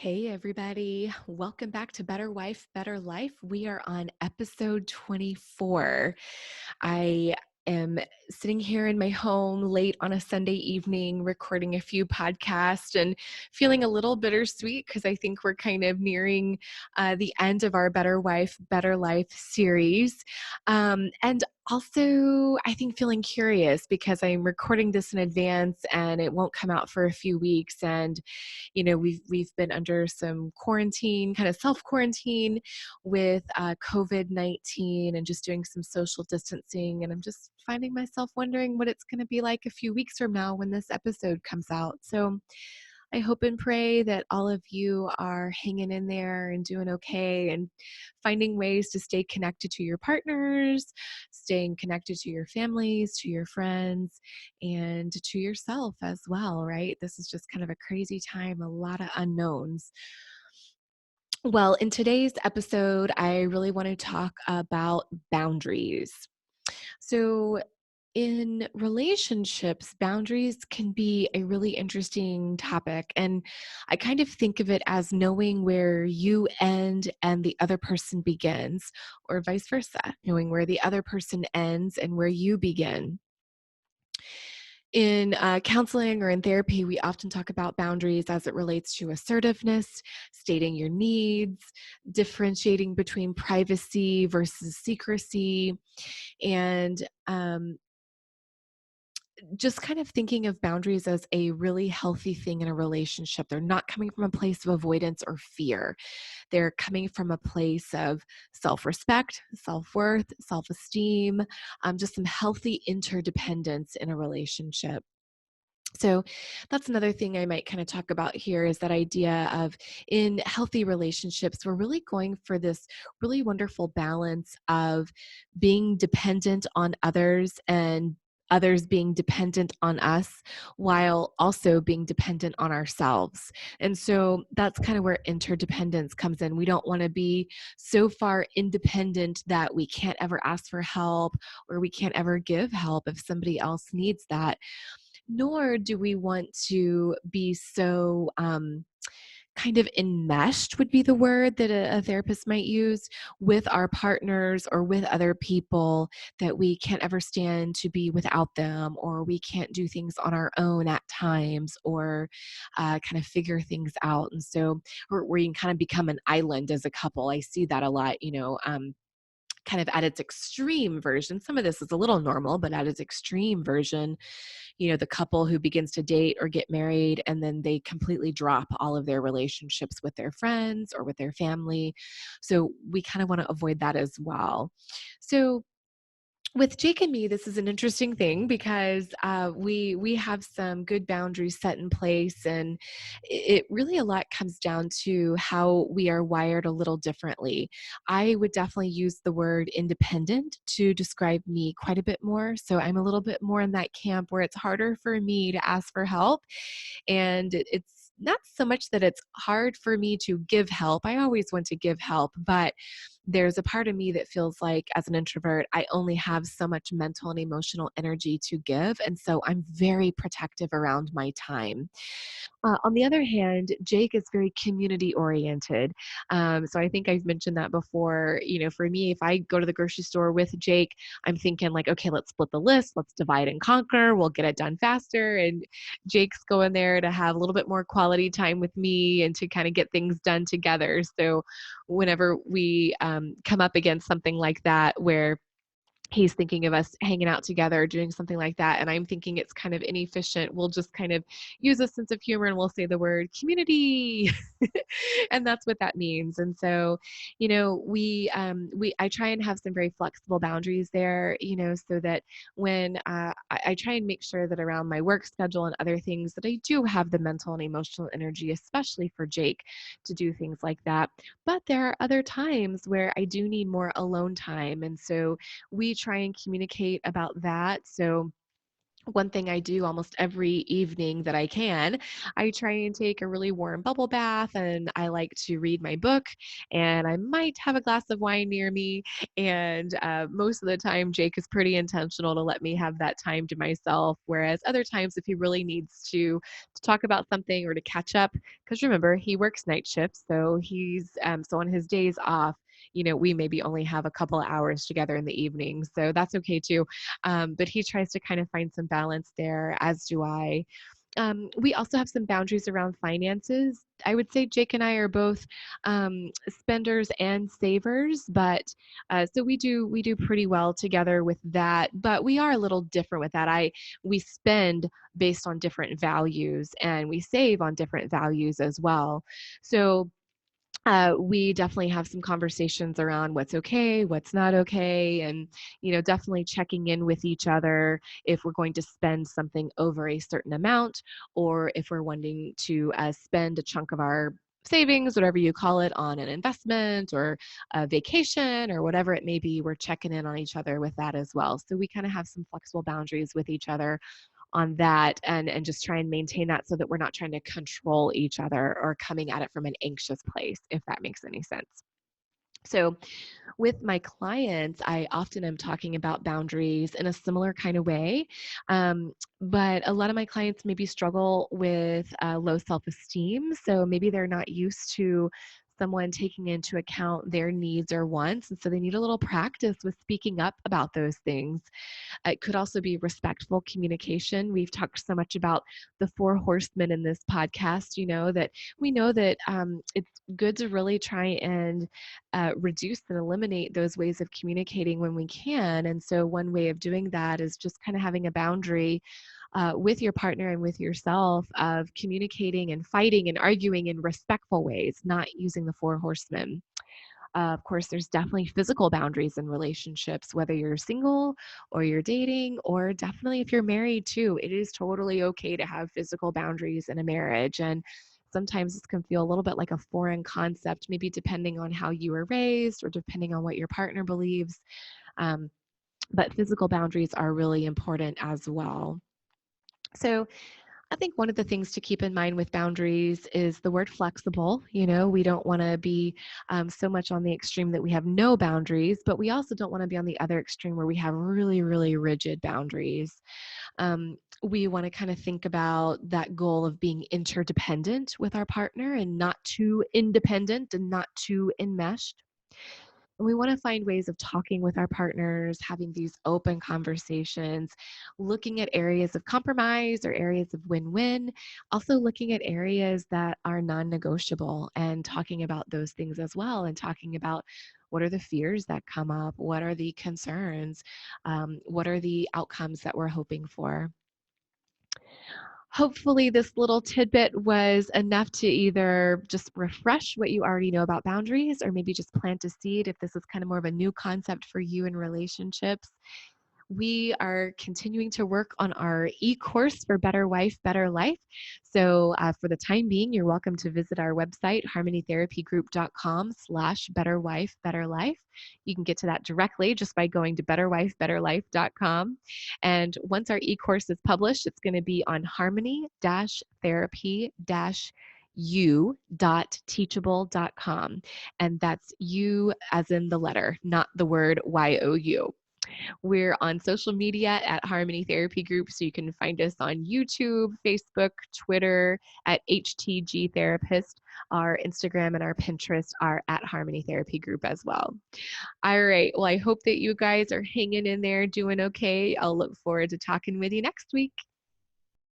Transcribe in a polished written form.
Hey, everybody. Welcome back to Better Wife, Better Life. We are on episode 24. I am sitting here in my home late on a Sunday evening, recording a few podcasts and feeling a little bittersweet because I think we're kind of nearing the end of our Better Wife, Better Life series. And also, I think feeling curious because I'm recording this in advance and it won't come out for a few weeks. And we've been under some quarantine, kind of self quarantine with COVID-19 and just doing some social distancing. And I'm just finding myself wondering what it's going to be like a few weeks from now when this episode comes out. So I hope and pray that all of you are hanging in there and doing okay and finding ways to stay connected to your partners, staying connected to your families, to your friends, and to yourself as well, right? This is just kind of a crazy time, a lot of unknowns. Well, in today's episode, I really want to talk about boundaries. So, in relationships, boundaries can be a really interesting topic. And I kind of think of it as knowing where you end and the other person begins, or vice versa, knowing where the other person ends and where you begin. In counseling or in therapy, we often talk about boundaries as it relates to assertiveness, stating your needs, differentiating between privacy versus secrecy, and just kind of thinking of boundaries as a really healthy thing in a relationship. They're not coming from a place of avoidance or fear. They're coming from a place of self respect, self worth, self esteem, just some healthy interdependence in a relationship. So that's another thing I might kind of talk about here is that idea of in healthy relationships, we're really going for this really wonderful balance of being dependent on others and others being dependent on us while also being dependent on ourselves. And so that's kind of where interdependence comes in. We don't want to be so far independent that we can't ever ask for help or we can't ever give help if somebody else needs that, nor do we want to be so kind of enmeshed would be the word that a therapist might use with our partners or with other people that we can't ever stand to be without them, or we can't do things on our own at times, or kind of figure things out. And so where you can kind of become an island as a couple. I see that a lot, kind of at its extreme version. Some of this is a little normal, but at its extreme version, the couple who begins to date or get married and then they completely drop all of their relationships with their friends or with their family. So we kind of want to avoid that as well. So with Jake and me, this is an interesting thing because we have some good boundaries set in place, and it really a lot comes down to how we are wired a little differently. I would definitely use the word independent to describe me quite a bit more. So I'm a little bit more in that camp where it's harder for me to ask for help, and it's not so much that it's hard for me to give help. I always want to give help, but there's a part of me that feels like as an introvert, I only have so much mental and emotional energy to give. And so I'm very protective around my time. On the other hand, Jake is very community oriented. So I think I've mentioned that before. For me, if I go to the grocery store with Jake, I'm thinking like, okay, let's split the list, let's divide and conquer, we'll get it done faster. And Jake's going there to have a little bit more quality time with me and to kind of get things done together. So whenever we come up against something like that, where he's thinking of us hanging out together, doing something like that, and I'm thinking it's kind of inefficient, we'll just kind of use a sense of humor and we'll say the word community. And that's what that means. And so, we I try and have some very flexible boundaries there, so that when I try and make sure that around my work schedule and other things that I do have the mental and emotional energy, especially for Jake, to do things like that. But there are other times where I do need more alone time. And so we try and communicate about that. So One thing I do almost every evening that I can, I try and take a really warm bubble bath, and I like to read my book, and I might have a glass of wine near me. And most of the time, Jake is pretty intentional to let me have that time to myself. Whereas other times, if he really needs to talk about something or to catch up, because remember he works night shifts, so so on his days off. We maybe only have a couple of hours together in the evening, so that's okay too. But he tries to kind of find some balance there, as do I. We also have some boundaries around finances. I would say Jake and I are both spenders and savers, but so we do pretty well together with that. But we are a little different with that. We spend based on different values, and we save on different values as well. So we definitely have some conversations around what's okay, what's not okay, and definitely checking in with each other if we're going to spend something over a certain amount, or if we're wanting to spend a chunk of our savings, whatever you call it, on an investment or a vacation or whatever it may be. We're checking in on each other with that as well. So we kind of have some flexible boundaries with each other on that, and just try and maintain that so that we're not trying to control each other or coming at it from an anxious place, if that makes any sense. So with my clients, I often am talking about boundaries in a similar kind of way. Um, but a lot of my clients maybe struggle with low self esteem. So maybe they're not used to someone taking into account their needs or wants. And so they need a little practice with speaking up about those things. It could also be respectful communication. We've talked so much about the four horsemen in this podcast, that we know that it's good to really try and reduce and eliminate those ways of communicating when we can. And so, one way of doing that is just kind of having a boundary with your partner and with yourself of communicating and fighting and arguing in respectful ways, not using the four horsemen. Of course, there's definitely physical boundaries in relationships, whether you're single or you're dating, or definitely if you're married too. It is totally okay to have physical boundaries in a marriage. And sometimes this can feel a little bit like a foreign concept, maybe depending on how you were raised or depending on what your partner believes. Um, but physical boundaries are really important as well. So, I think one of the things to keep in mind with boundaries is the word flexible. We don't want to be so much on the extreme that we have no boundaries, but we also don't want to be on the other extreme where we have really, really rigid boundaries. We want to kind of think about that goal of being interdependent with our partner and not too independent and not too enmeshed. And we want to find ways of talking with our partners, having these open conversations, looking at areas of compromise or areas of win win, also looking at areas that are non negotiable and talking about those things as well, and talking about what are the fears that come up, what are the concerns, what are the outcomes that we're hoping for. Hopefully, this little tidbit was enough to either just refresh what you already know about boundaries, or maybe just plant a seed if this is kind of more of a new concept for you in relationships. We are continuing to work on our e-course for Better Wife, Better Life. So for the time being, you're welcome to visit our website, harmonytherapygroup.com/Better Wife, Better Life. You can get to that directly just by going to betterwifebetterlife.com. And once our e-course is published, it's going to be on harmony-therapy-u.teachable.com. And that's you as in the letter, not the word YOU. We're on social media at Harmony Therapy Group, so you can find us on YouTube, Facebook, Twitter at HTG Therapist. Our Instagram and our Pinterest are at Harmony Therapy Group as well. All right. Well, I hope that you guys are hanging in there, doing okay. I'll look forward to talking with you next week.